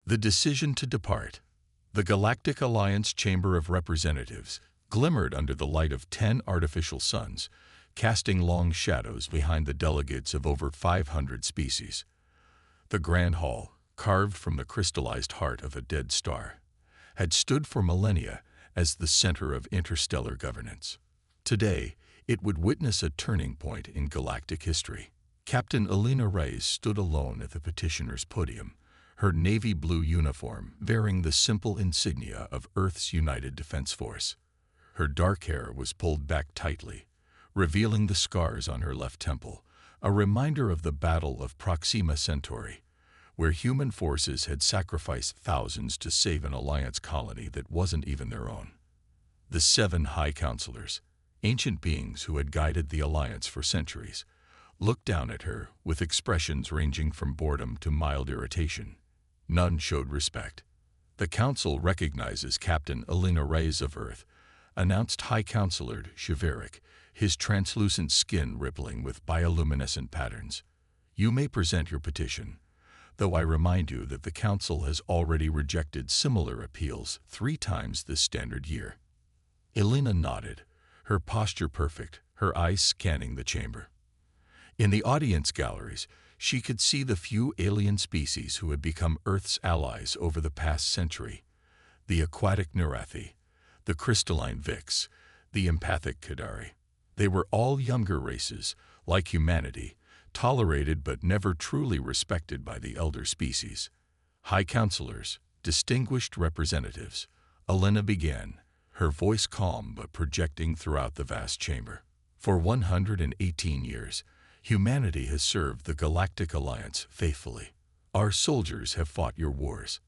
The decision to depart. The Galactic Alliance Chamber of Representatives glimmered under the light of 10 artificial suns, casting long shadows behind the delegates of over 500 species. The Grand Hall, carved from the crystallized heart of a dead star, had stood for millennia as the center of interstellar governance. Today, it would witness a turning point in galactic history. Captain Elena Reyes stood alone at the petitioner's podium, her navy blue uniform bearing the simple insignia of Earth's United Defense Force. Her dark hair was pulled back tightly, revealing the scars on her left temple, a reminder of the Battle of Proxima Centauri, where human forces had sacrificed thousands to save an Alliance colony that wasn't even their own. The 7 High Counselors, ancient beings who had guided the Alliance for centuries, looked down at her with expressions ranging from boredom to mild irritation. None showed respect. The Council recognizes Captain Elena Reyes of Earth, announced High Counselor Shiveric, his translucent skin rippling with bioluminescent patterns. You may present your petition, though I remind you that the Council has already rejected similar appeals 3 times this standard year. Elena nodded, her posture perfect, her eyes scanning the chamber. In the audience galleries, she could see the few alien species who had become Earth's allies over the past century: the aquatic Nerathi, the crystalline Vix, the empathic Kadari. They were all younger races, like humanity, tolerated but never truly respected by the elder species. High Counselors, distinguished representatives, Elena began, her voice calm but projecting throughout the vast chamber. For 118 years, humanity has served the Galactic Alliance faithfully. Our soldiers have fought your wars.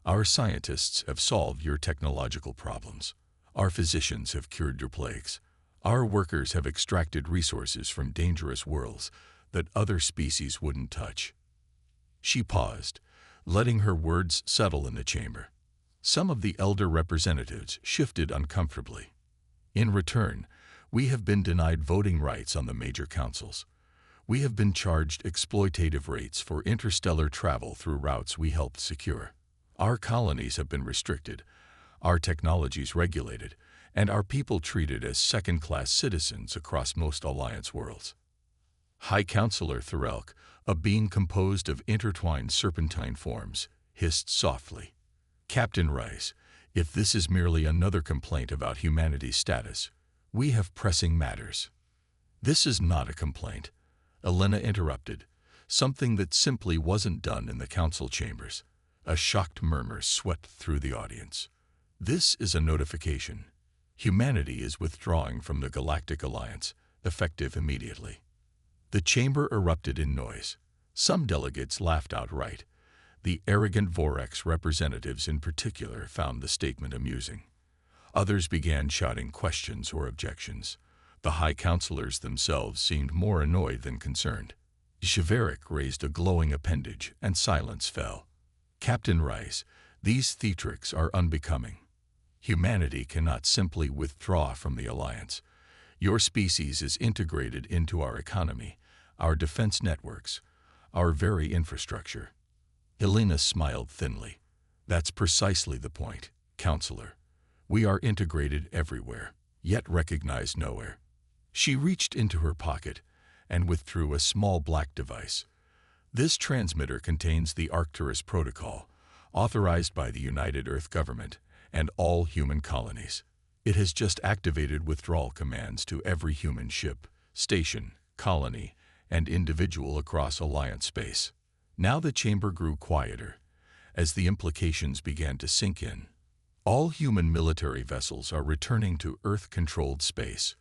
Our scientists have solved your technological problems. Our physicians have cured your plagues. Our workers have extracted resources from dangerous worlds that other species wouldn't touch. She paused, letting her words settle in the chamber. Some of the elder representatives shifted uncomfortably. In return, we have been denied voting rights on the major councils. We have been charged exploitative rates for interstellar travel through routes we helped secure. Our colonies have been restricted, our technologies regulated, and our people treated as second-class citizens across most Alliance worlds. High Counselor Thorelk, a being composed of intertwined serpentine forms, hissed softly. Captain Rice, if this is merely another complaint about humanity's status, we have pressing matters. This is not a complaint, Elena interrupted, something that simply wasn't done in the council chambers. A shocked murmur swept through the audience. This is a notification. Humanity is withdrawing from the Galactic Alliance, effective immediately. The chamber erupted in noise. Some delegates laughed outright. The arrogant Vorex representatives in particular found the statement amusing. Others began shouting questions or objections. The High Counselors themselves seemed more annoyed than concerned. Shiveric raised a glowing appendage, and silence fell. Captain Rice, these theatrics are unbecoming. Humanity cannot simply withdraw from the Alliance. Your species is integrated into our economy, our defense networks, our very infrastructure. Elena smiled thinly. That's precisely the point, Counselor. We are integrated everywhere, yet recognized nowhere. She reached into her pocket and withdrew a small black device. This transmitter contains the Arcturus Protocol, authorized by the United Earth Government and all human colonies. It has just activated withdrawal commands to every human ship, station, colony, and individual across Alliance space. Now the chamber grew quieter, as the implications began to sink in. All human military vessels are returning to Earth-controlled space.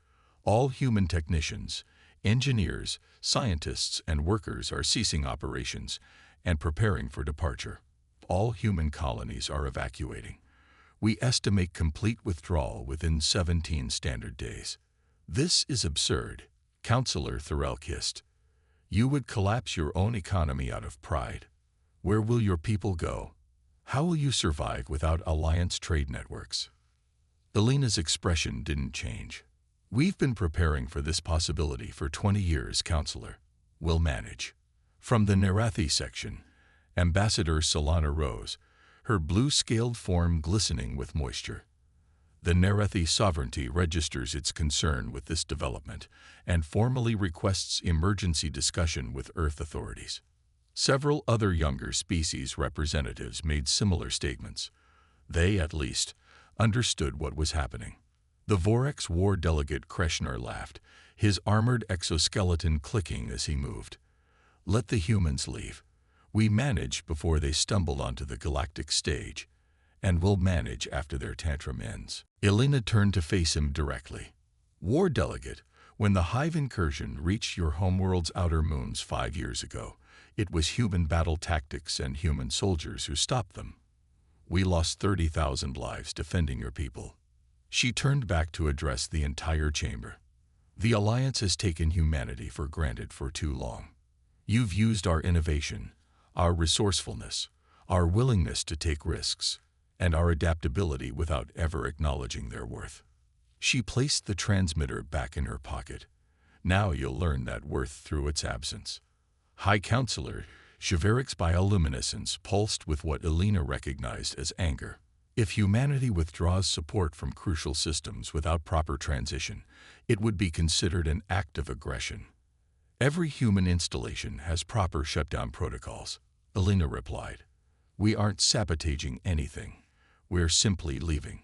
All human technicians, engineers, scientists, and workers are ceasing operations and preparing for departure. All human colonies are evacuating. We estimate complete withdrawal within 17 standard days. This is absurd, Counselor Thorelk hissed. You would collapse your own economy out of pride. Where will your people go? How will you survive without Alliance trade networks? Elena's expression didn't change. We've been preparing for this possibility for 20 years, Counselor. We'll manage. From the Nerathi section, Ambassador Solana rose, her blue-scaled form glistening with moisture. The Nerethi sovereignty registers its concern with this development and formally requests emergency discussion with Earth authorities. Several other younger species representatives made similar statements. They, at least, understood what was happening. The Vorex war delegate Kreshner laughed, his armored exoskeleton clicking as he moved. Let the humans leave. We manage before they stumble onto the galactic stage, and we'll manage after their tantrum ends. Elena turned to face him directly. War delegate, when the Hive incursion reached your homeworld's outer moons 5 years ago, it was human battle tactics and human soldiers who stopped them. We lost 30,000 lives defending your people. She turned back to address the entire chamber. The Alliance has taken humanity for granted for too long. You've used our innovation, our resourcefulness, our willingness to take risks, and our adaptability without ever acknowledging their worth. She placed the transmitter back in her pocket. Now you'll learn that worth through its absence. High Counselor, Cheveric's bioluminescence pulsed with what Elena recognized as anger. If humanity withdraws support from crucial systems without proper transition, it would be considered an act of aggression. Every human installation has proper shutdown protocols, Elena replied. We aren't sabotaging anything. We're simply leaving.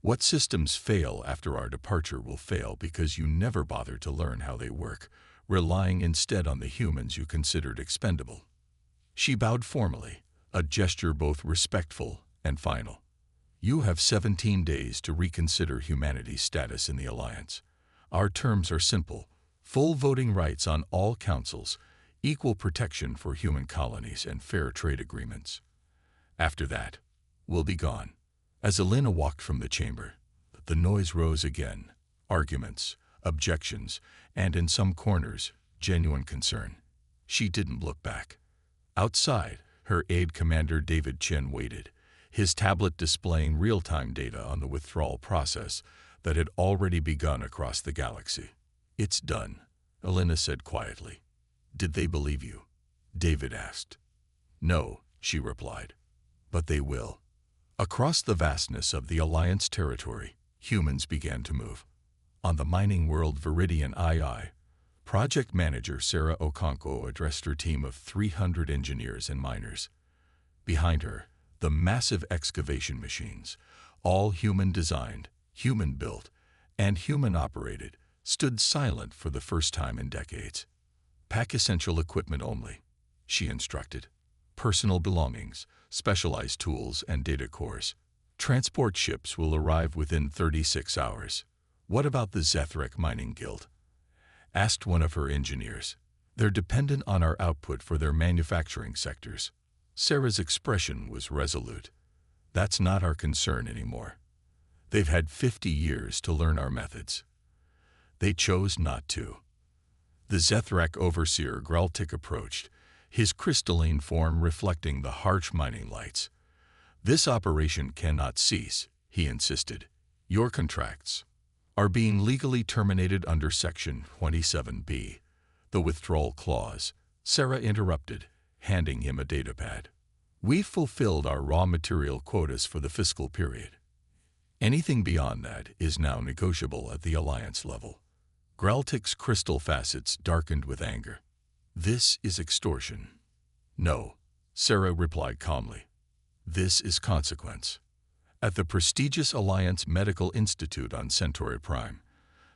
What systems fail after our departure will fail because you never bother to learn how they work, relying instead on the humans you considered expendable. She bowed formally, a gesture both respectful and final. You have 17 days to reconsider humanity's status in the Alliance. Our terms are simple: full voting rights on all councils, equal protection for human colonies, and fair trade agreements. After that, we'll be gone. As Elena walked from the chamber, the noise rose again. Arguments, objections, and in some corners, genuine concern. She didn't look back. Outside, her aide commander David Chen waited, his tablet displaying real-time data on the withdrawal process that had already begun across the galaxy. It's done, Elena said quietly. Did they believe you? David asked. No, she replied. But they will. Across the vastness of the Alliance territory, humans began to move. On the mining world Viridian II, project manager Sarah Okonkwo addressed her team of 300 engineers and miners. Behind her, the massive excavation machines, all human-designed, human-built, and human-operated, stood silent for the first time in decades. Pack essential equipment only, she instructed. Personal belongings, specialized tools, and data cores. Transport ships will arrive within 36 hours. What about the Zethrek Mining Guild? Asked one of her engineers. They're dependent on our output for their manufacturing sectors. Sarah's expression was resolute. That's not our concern anymore. They've had 50 years to learn our methods. They chose not to. The Zethrek overseer Galactic approached, his crystalline form reflecting the harsh mining lights. This operation cannot cease, he insisted. Your contracts are being legally terminated under Section 27B, the withdrawal clause, Sarah interrupted, handing him a datapad. We've fulfilled our raw material quotas for the fiscal period. Anything beyond that is now negotiable at the Alliance level. Galactic's crystal facets darkened with anger. This is extortion. No, Sarah replied calmly. This is consequence. At the prestigious Alliance Medical Institute on Centauri Prime,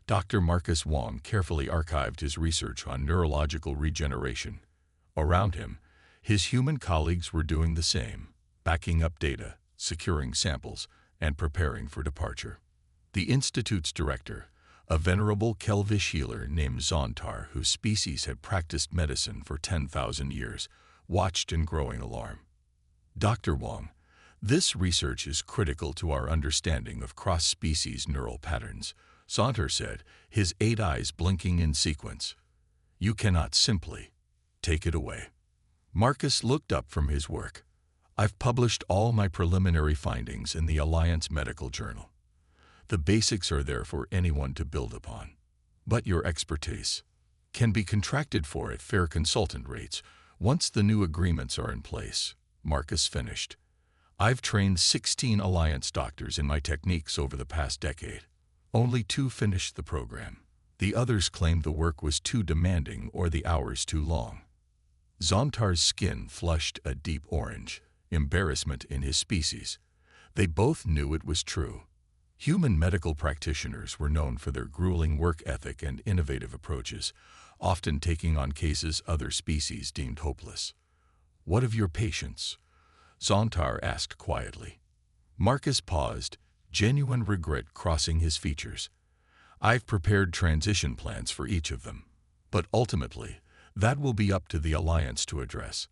Dr. Marcus Wong carefully archived his research on neurological regeneration. Around him, his human colleagues were doing the same, backing up data, securing samples, and preparing for departure. The Institute's director, a venerable Kelvish healer named Zontar, whose species had practiced medicine for 10,000 years, watched in growing alarm. Dr. Wong, this research is critical to our understanding of cross-species neural patterns, Zontar said, his 8 eyes blinking in sequence. You cannot simply take it away. Marcus looked up from his work. I've published all my preliminary findings in the Alliance Medical Journal. The basics are there for anyone to build upon. But your expertise can be contracted for at fair consultant rates once the new agreements are in place, Marcus finished. I've trained 16 Alliance doctors in my techniques over the past decade. Only 2 finished the program. The others claimed the work was too demanding or the hours too long. Zontar's skin flushed a deep orange, embarrassment in his species. They both knew it was true. Human medical practitioners were known for their grueling work ethic and innovative approaches, often taking on cases other species deemed hopeless. "What of your patients?" Zontar asked quietly. Marcus paused, genuine regret crossing his features. "I've prepared transition plans for each of them. But ultimately, that will be up to the Alliance to address.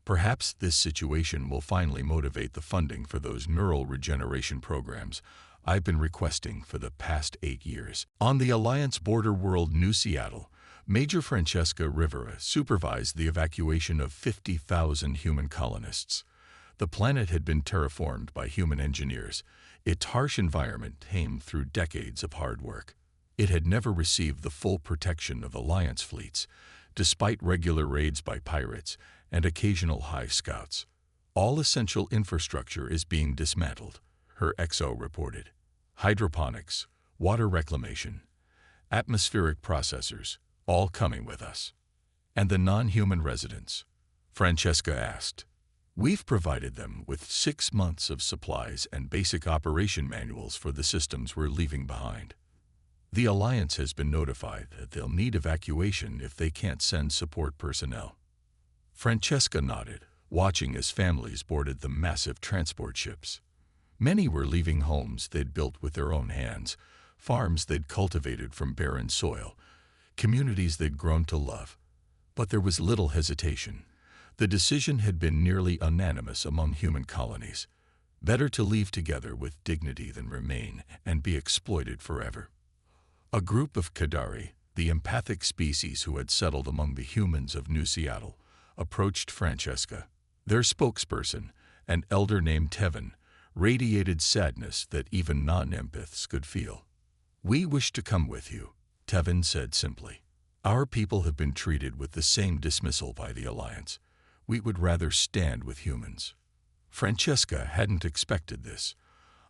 Perhaps this situation will finally motivate the funding for those neural regeneration programs I've been requesting for the past 8 years." On the Alliance border world New Seattle, Major Francesca Rivera supervised the evacuation of 50,000 human colonists. The planet had been terraformed by human engineers, its harsh environment tamed through decades of hard work. It had never received the full protection of Alliance fleets, despite regular raids by pirates and occasional hive scouts. "All essential infrastructure is being dismantled," her XO reported. "Hydroponics, water reclamation, atmospheric processors, all coming with us." "And the non-human residents?" Francesca asked. "We've provided them with 6 months of supplies and basic operation manuals for the systems we're leaving behind. The Alliance has been notified that they'll need evacuation if they can't send support personnel." Francesca nodded, watching as families boarded the massive transport ships. Many were leaving homes they'd built with their own hands, farms they'd cultivated from barren soil, communities they'd grown to love. But there was little hesitation. The decision had been nearly unanimous among human colonies. Better to leave together with dignity than remain and be exploited forever. A group of Kadari, the empathic species who had settled among the humans of New Seattle, approached Francesca. Their spokesperson, an elder named Tevin, radiated sadness that even non-empaths could feel. "We wish to come with you," Tevin said simply. "Our people have been treated with the same dismissal by the Alliance. We would rather stand with humans." Francesca hadn't expected this.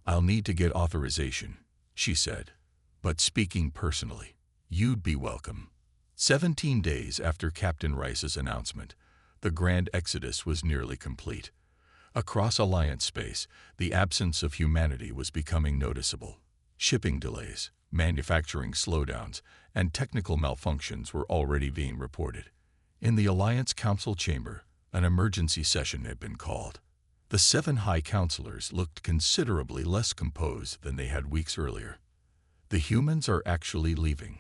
"I'll need to get authorization," she said. "But speaking personally, you'd be welcome." 17 days after Captain Rice's announcement, the grand exodus was nearly complete. Across Alliance space, the absence of humanity was becoming noticeable. Shipping delays, manufacturing slowdowns, and technical malfunctions were already being reported. In the Alliance Council chamber, an emergency session had been called. The 7 High Counselors looked considerably less composed than they had weeks earlier. "The humans are actually leaving,"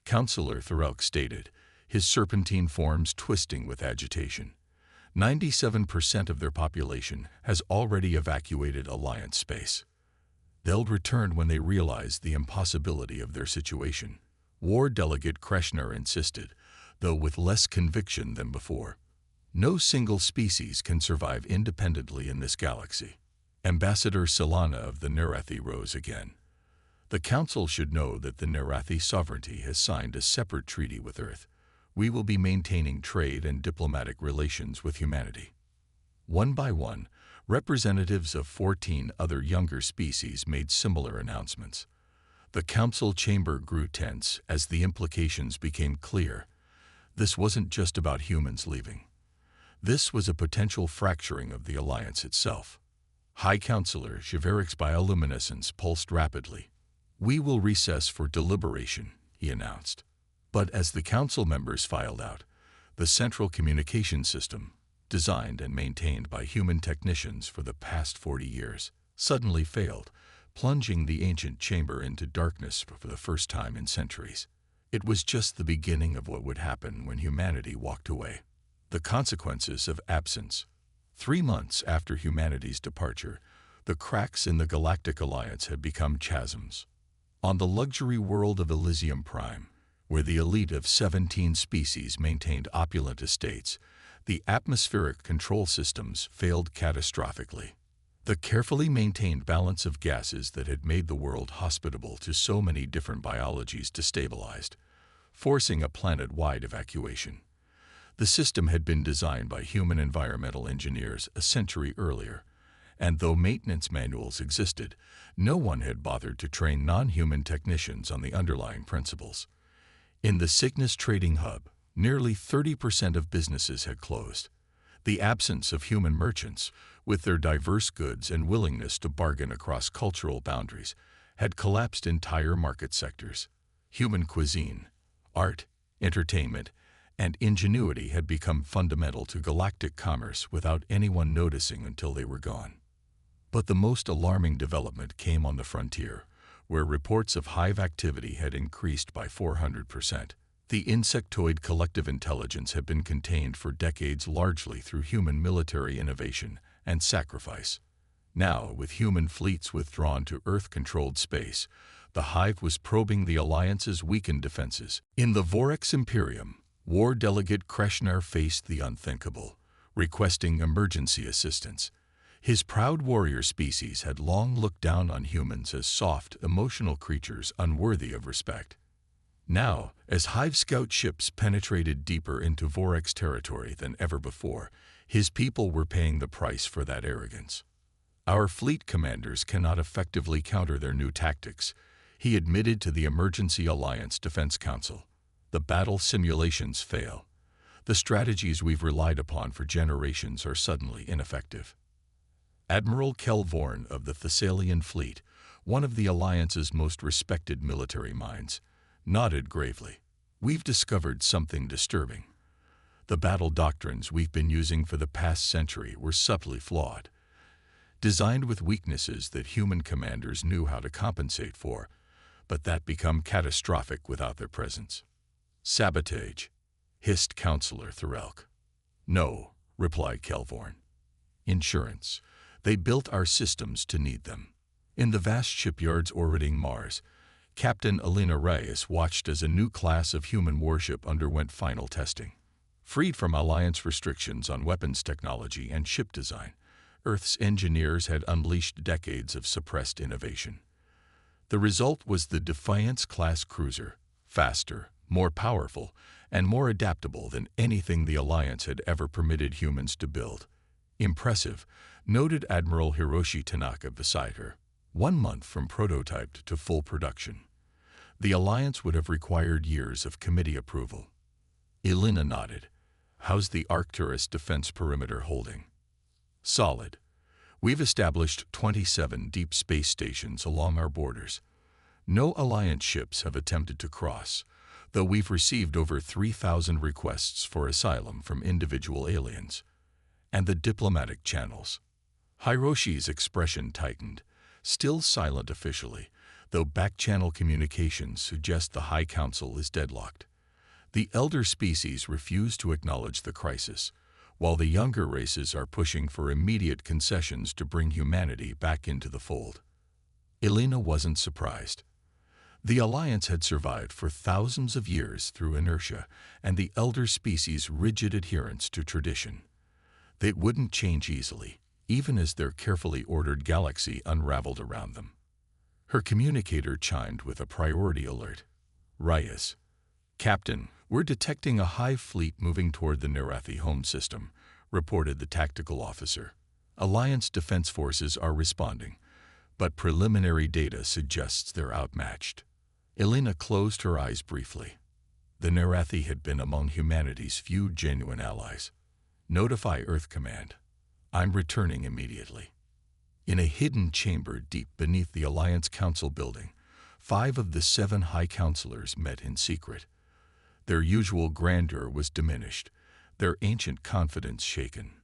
Counselor Thurelk stated, his serpentine forms twisting with agitation. 97% of their population has already evacuated Alliance space. They'll return when they realize the impossibility of their situation, War Delegate Kreshner insisted, though with less conviction than before. "No single species can survive independently in this galaxy." Ambassador Solana of the Nerathi rose again. "The Council should know that the Nerathi sovereignty has signed a separate treaty with Earth. We will be maintaining trade and diplomatic relations with humanity." One by one, representatives of 14 other younger species made similar announcements. The Council chamber grew tense as the implications became clear. This wasn't just about humans leaving. This was a potential fracturing of the Alliance itself. High Counselor Shiverik's bioluminescence pulsed rapidly. "We will recess for deliberation," he announced. But as the Council members filed out, the central communication system, designed and maintained by human technicians for the past 40 years, suddenly failed, plunging the ancient chamber into darkness for the first time in centuries. It was just the beginning of what would happen when humanity walked away. The consequences of absence. 3 months after humanity's departure, the cracks in the Galactic Alliance had become chasms. On the luxury world of Elysium Prime, where the elite of 17 species maintained opulent estates, the atmospheric control systems failed catastrophically. The carefully maintained balance of gases that had made the world hospitable to so many different biologies destabilized, forcing a planet-wide evacuation. The system had been designed by human environmental engineers a century earlier, and though maintenance manuals existed, no one had bothered to train non-human technicians on the underlying principles. In the Cygnus trading hub, nearly 30% of businesses had closed. The absence of human merchants, with their diverse goods and willingness to bargain across cultural boundaries, had collapsed entire market sectors. Human cuisine, art, entertainment, and ingenuity had become fundamental to galactic commerce without anyone noticing until they were gone. But the most alarming development came on the frontier, where reports of hive activity had increased by 400%. The insectoid collective intelligence had been contained for decades largely through human military innovation and sacrifice. Now, with human fleets withdrawn to Earth-controlled space, the hive was probing the Alliance's weakened defenses. In the Vorex Imperium, War Delegate Kreshnar faced the unthinkable, requesting emergency assistance. His proud warrior species had long looked down on humans as soft, emotional creatures unworthy of respect. Now, as Hive Scout ships penetrated deeper into Vorex territory than ever before, his people were paying the price for that arrogance. "Our fleet commanders cannot effectively counter their new tactics," he admitted to the Emergency Alliance Defense Council. "The battle simulations fail. The strategies we've relied upon for generations are suddenly ineffective." Admiral Kelvorn of the Thessalian fleet, one of the Alliance's most respected military minds, nodded gravely. "We've discovered something disturbing. The battle doctrines we've been using for the past century were subtly flawed, designed with weaknesses that human commanders knew how to compensate for, but that become catastrophic without their presence." "Sabotage," hissed Counselor Thorelk. "No," replied Kelvorn. "Insurance. They built our systems to need them." In the vast shipyards orbiting Mars, Captain Elena Reyes watched as a new class of human warship underwent final testing. Freed from Alliance restrictions on weapons technology and ship design, Earth's engineers had unleashed decades of suppressed innovation. The result was the Defiance-class cruiser, faster, more powerful, and more adaptable than anything the Alliance had ever permitted humans to build. "Impressive," noted Admiral Hiroshi Tanaka beside her. 1 month from prototype to full production. The Alliance would have required years of committee approval. Elena nodded. "How's the Arcturus defense perimeter holding?" "Solid. We've established 27 deep space stations along our borders. No Alliance ships have attempted to cross, though we've received over 3,000 requests for asylum from individual aliens. And the diplomatic channels." Hiroshi's expression tightened, still silent officially, though back-channel communications suggest the High Council is deadlocked. The elder species refuse to acknowledge the crisis, while the younger races are pushing for immediate concessions to bring humanity back into the fold. Elena wasn't surprised. The Alliance had survived for thousands of years through inertia and the elder species' rigid adherence to tradition. They wouldn't change easily, even as their carefully ordered galaxy unraveled around them. Her communicator chimed with a priority alert. "Reyes. Captain, we're detecting a hive fleet moving toward the Nerathi home system," reported the tactical officer. "Alliance defense forces are responding, but preliminary data suggests they're outmatched." Elena closed her eyes briefly. The Nerathi had been among humanity's few genuine allies. "Notify Earth Command. I'm returning immediately." In a hidden chamber deep beneath the Alliance Council building, 5 of the 7 High Counselors met in secret. Their usual grandeur was diminished, their ancient confidence shaken.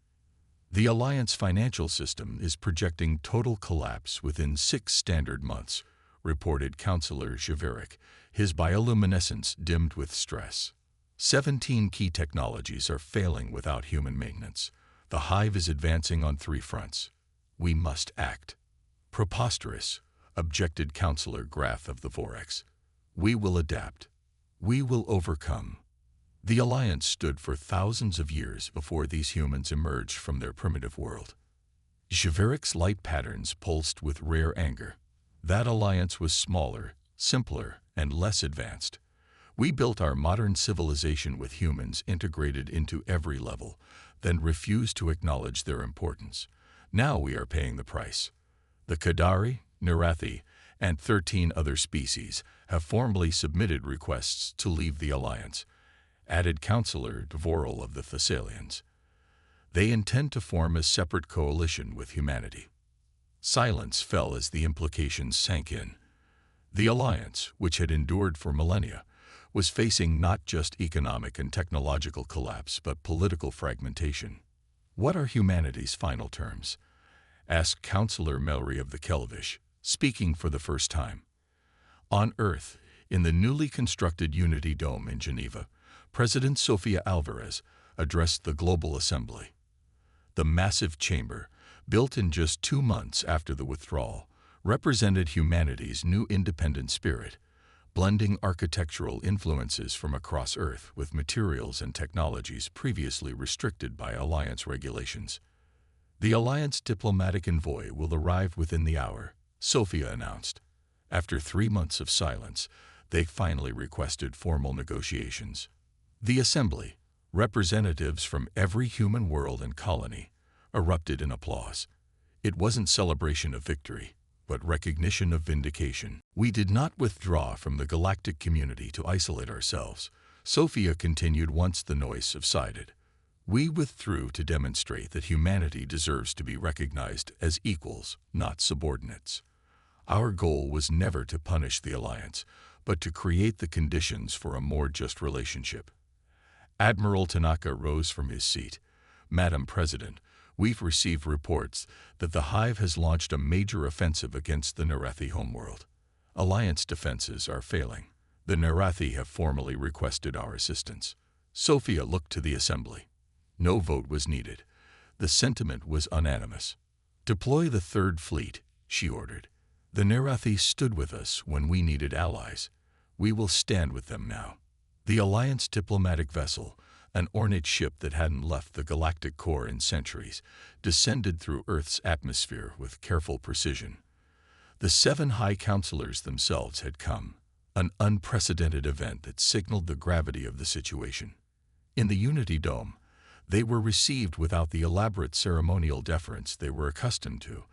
"The Alliance financial system is projecting total collapse within 6 standard months," reported Counselor Zhiveric, his bioluminescence dimmed with stress. 17 key technologies are failing without human maintenance. The Hive is advancing on 3 fronts. We must act. "Preposterous," objected Counselor Grath of the Vorex. "We will adapt. We will overcome." The Alliance stood for thousands of years before these humans emerged from their primitive world. Zhiveric's light patterns pulsed with rare anger. That Alliance was smaller, simpler, and less advanced. "We built our modern civilization with humans integrated into every level, then refused to acknowledge their importance. Now we are paying the price. The Kadari, Nerathi, and 13 other species have formally submitted requests to leave the alliance, added Councillor Dvoral of the Thessalians. They intend to form a separate coalition with humanity. Silence fell as the implications sank in. The alliance, which had endured for millennia, was facing not just economic and technological collapse but political fragmentation. What are humanity's final terms? Asked Councillor Melry of the Kelvish, speaking for the first time. On Earth, in the newly constructed Unity Dome in Geneva, President Sofia Alvarez addressed the Global Assembly. The massive chamber, built in just 2 months after the withdrawal, represented humanity's new independent spirit, blending architectural influences from across Earth with materials and technologies previously restricted by Alliance regulations. The Alliance diplomatic envoy will arrive within the hour, Sofia announced. After 3 months of silence, they finally requested formal negotiations. The Assembly, representatives from every human world and colony, erupted in applause. It wasn't celebration of victory, but recognition of vindication. We did not withdraw from the galactic community to isolate ourselves, Sofia continued once the noise subsided. We withdrew to demonstrate that humanity deserves to be recognized as equals, not subordinates. Our goal was never to punish the Alliance, but to create the conditions for a more just relationship. Admiral Tanaka rose from his seat. Madam President, we've received reports that the Hive has launched a major offensive against the Nerathi homeworld. Alliance defenses are failing. The Nerathi have formally requested our assistance. Sofia looked to the Assembly. No vote was needed. The sentiment was unanimous. Deploy the Third Fleet, she ordered. The Nerathi stood with us when we needed allies. We will stand with them now. The Alliance diplomatic vessel, an ornate ship that hadn't left the galactic core in centuries, descended through Earth's atmosphere with careful precision. The 7 High Councillors themselves had come, an unprecedented event that signaled the gravity of the situation. In the Unity Dome, they were received without the elaborate ceremonial deference they were accustomed to,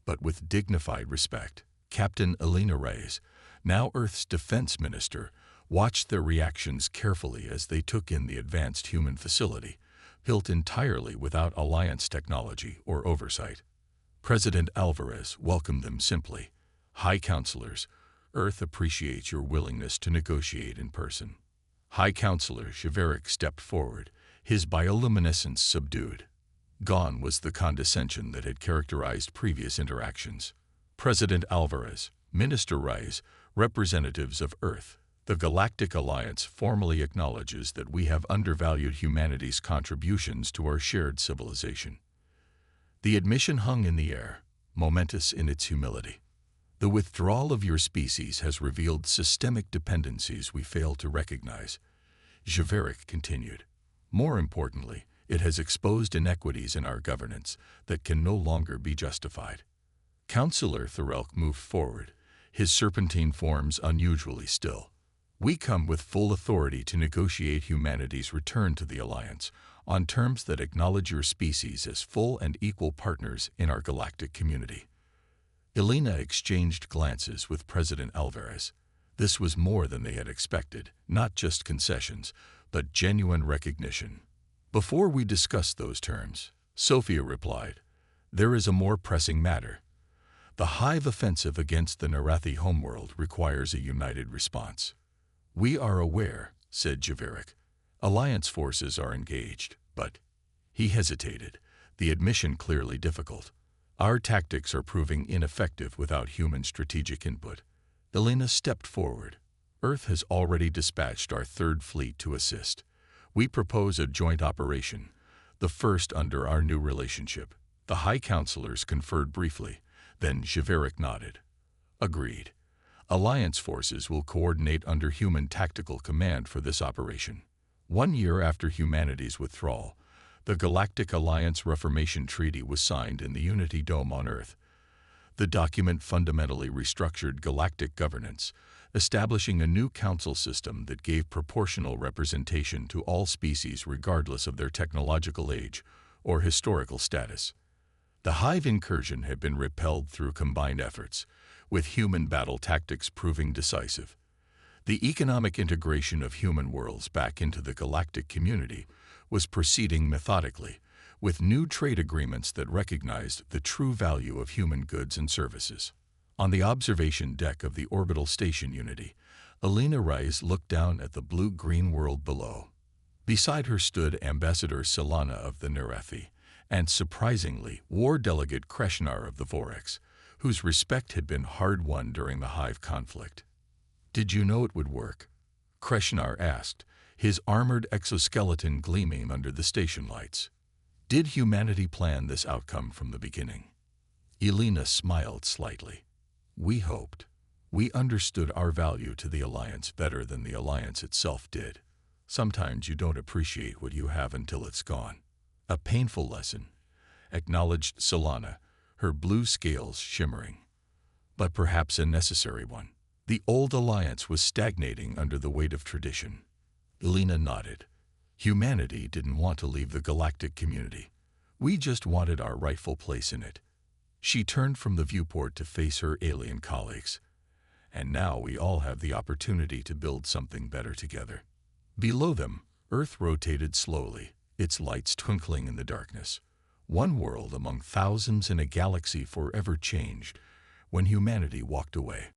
but with dignified respect. Captain Elena Reyes, now Earth's defense minister, watched their reactions carefully as they took in the advanced human facility, built entirely without Alliance technology or oversight. President Alvarez welcomed them simply. High Councillors, Earth appreciates your willingness to negotiate in person. High Councillor Shiveric stepped forward, his bioluminescence subdued. Gone was the condescension that had characterized previous interactions. President Alvarez, Minister Reyes, representatives of Earth, the Galactic Alliance formally acknowledges that we have undervalued humanity's contributions to our shared civilization. The admission hung in the air, momentous in its humility. The withdrawal of your species has revealed systemic dependencies we fail to recognize, Shiveric continued. More importantly, it has exposed inequities in our governance that can no longer be justified. Councillor Thorelk moved forward, his serpentine forms unusually still. We come with full authority to negotiate humanity's return to the Alliance on terms that acknowledge your species as full and equal partners in our galactic community. Elena exchanged glances with President Alvarez. This was more than they had expected, not just concessions, but genuine recognition. Before we discuss those terms, Sofia replied, there is a more pressing matter. The Hive offensive against the Nerathi homeworld requires a united response. We are aware, said Javeric. Alliance forces are engaged, but... He hesitated, the admission clearly difficult. Our tactics are proving ineffective without human strategic input. Elena stepped forward. Earth has already dispatched our Third Fleet to assist. We propose a joint operation, the first under our new relationship. The High Councillors conferred briefly, then Javeric nodded. Agreed. Alliance forces will coordinate under human tactical command for this operation. 1 year after humanity's withdrawal, the Galactic Alliance Reformation Treaty was signed in the Unity Dome on Earth. The document fundamentally restructured galactic governance, establishing a new council system that gave proportional representation to all species regardless of their technological age or historical status. The Hive incursion had been repelled through combined efforts, with human battle tactics proving decisive. The economic integration of human worlds back into the galactic community was proceeding methodically, with new trade agreements that recognized the true value of human goods and services. On the observation deck of the orbital station Unity, Alina Rice looked down at the blue-green world below. Beside her stood Ambassador Solana of the Nerethi, and surprisingly, War Delegate Kreshnar of the Vorex, whose respect had been hard-won during the Hive conflict. "Did you know it would work?" Kreshnar asked, his armored exoskeleton gleaming under the station lights. "Did humanity plan this outcome from the beginning?" Elena smiled slightly. "We hoped. We understood our value to the Alliance better than the Alliance itself did. Sometimes you don't appreciate what you have until it's gone." "A painful lesson," acknowledged Solana, her blue scales shimmering. "But perhaps a necessary one. The old Alliance was stagnating under the weight of tradition." Elena nodded. "Humanity didn't want to leave the galactic community. We just wanted our rightful place in it." She turned from the viewport to face her alien colleagues. "And now we all have the opportunity to build something better together." Below them, Earth rotated slowly, its lights twinkling in the darkness. One world among thousands in a galaxy forever changed when humanity walked away.